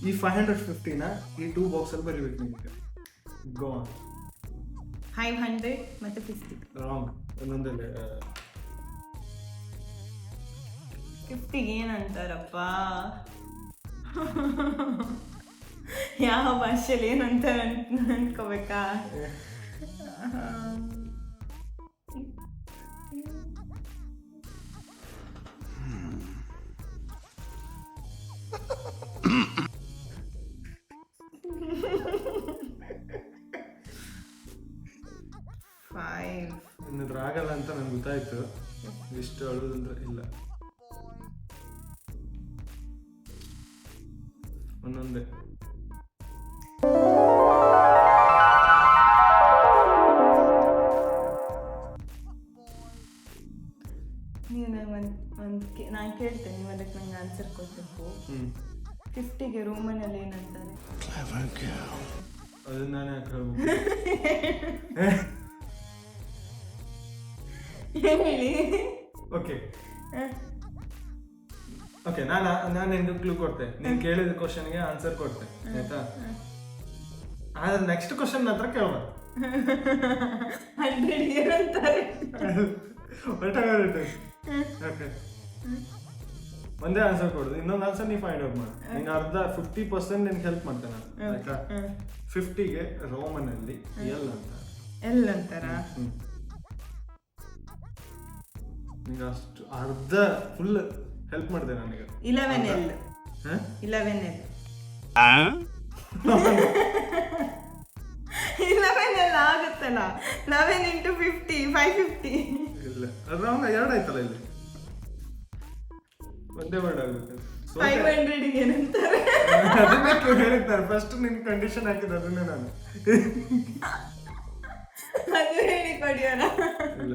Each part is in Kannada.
ಈ 550ನ ಈ 2 ಬಾಕ್ಸಲ್ಲಿ ಬರೀಬೇಕು ನಿಮಗೆ. Go on. 500 ಮತ್ತೆ 50. ರಾಂಗ್. ಇನ್ನೊಂದಲ್ಲಿ 50ಗೆ ಏನಂತಾರಪ್ಪ? ಯಾವ ಭಾಷೆಯಲ್ಲಿ ಏನಂತಾರೆ ಅನ್ಕೋಬೇಕಾ? ಇನ್ನಿದ್ರ ಆಗಲ್ಲ ಅಂತ ನನ್ಗೆ ಗೊತ್ತಾಯ್ತು. ಇಷ್ಟು ಅಳುದಂದ್ರೆ ಇಲ್ಲ. ಒಂದೊಂದೇ. ನೀವು ನಾನು ಕೇಳ್ತೇನೆ, ನೀವು ಅದಕ್ಕೆ ನಂಗೆ ಆನ್ಸರ್ ಕೊಡ್ಬೇಕು. 50ಗೆ ರೋಮನಲ್ಲಿ ಏನಂತಾರೆ? ಅದನ್ನ ನಾನೇ ಹೇಳ್ಬೇಕು. ಹೇಳಿ. ಓಕೆ ಓಕೆ, ನಾನು ನಿಮ್ಗೆ ಕ್ಲೂ ಕೊಡ್ತೆ. ನೀನು ಕೇಳಿದ ಕ್ವಶನ್ಗೆ ಆನ್ಸರ್ ಕೊಡ್ತೆ, ಆಯ್ತಾ? ಆದ್ರೆ ನೆಕ್ಸ್ಟ್ ಕ್ವಶನ್ ಹತ್ರ ಕೇಳ್ಬಾರ್ದು. 100 ಏನಂತಾರೆ? ಓಕೆ, ಒಂದೇ ಆನ್ಸರ್ ಕೊಡುದು. ಇನ್ನೊಂದು ಆನ್ಸರ್ ನೀವು ಫೈಂಡ್ ಔಟ್ ಮಾಡಿ. ನಿಂಗೆ ಅರ್ಧ 50% ನಿನ್ಗೆ ಹೆಲ್ಪ್ ಮಾಡ್ತೇನೆ ನಾನು, ಆಯ್ತಾ? 50ಗೆ ರೋಮನ್ ಅಲ್ಲಿ ಎಲ್ ಅಂತಾರ. ನಿಂಗೆ ಅಷ್ಟು ಅರ್ಧ ಫುಲ್ ಹೆಲ್ಪ್ ಮಾಡಿದೆ ನನಗೆ. 11 L ಆಗುತ್ತಲ್ಲ. 11 × 50 550. ಇಲ್ಲ, ಅದು ರಾಂಗ್. 2 ಆಯ್ತಲ್ಲ ಇಲ್ಲಿ. ಒಂದೇ ವರ್ಡ್ ಆಗುತ್ತೆ. 500ಗೆ ಏನಂತಾರೆ? ಅದನ್ನ ಹೇಳ್ತಾರೆ. ಫಸ್ಟ್ ನಿನ್ ಕಂಡೀಷನ್ ಹಾಕಿದ್ದು ಅದನ್ನೇ ನಾನು. ಅದು ಹೇಳಿ ಕೊಡಿಯೋಣ. ಇಲ್ಲ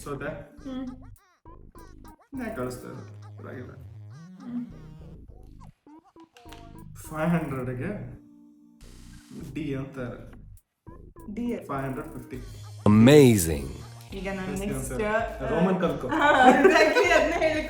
ಸೋತ ನಾ ಕಳಿಸ್ತೇನೆ, ಪರವಾಗಿಲ್ಲ. 500ಗೆ ಡಿ ಅಂತಾರೆ. 550. Amazing. ಈಗ ನಾನು ನೆಕ್ಸ್ಟ್ ರೋಮನ್ ಕಲ್ಕೋ. ಅದನ್ನ ಹೇಳಿ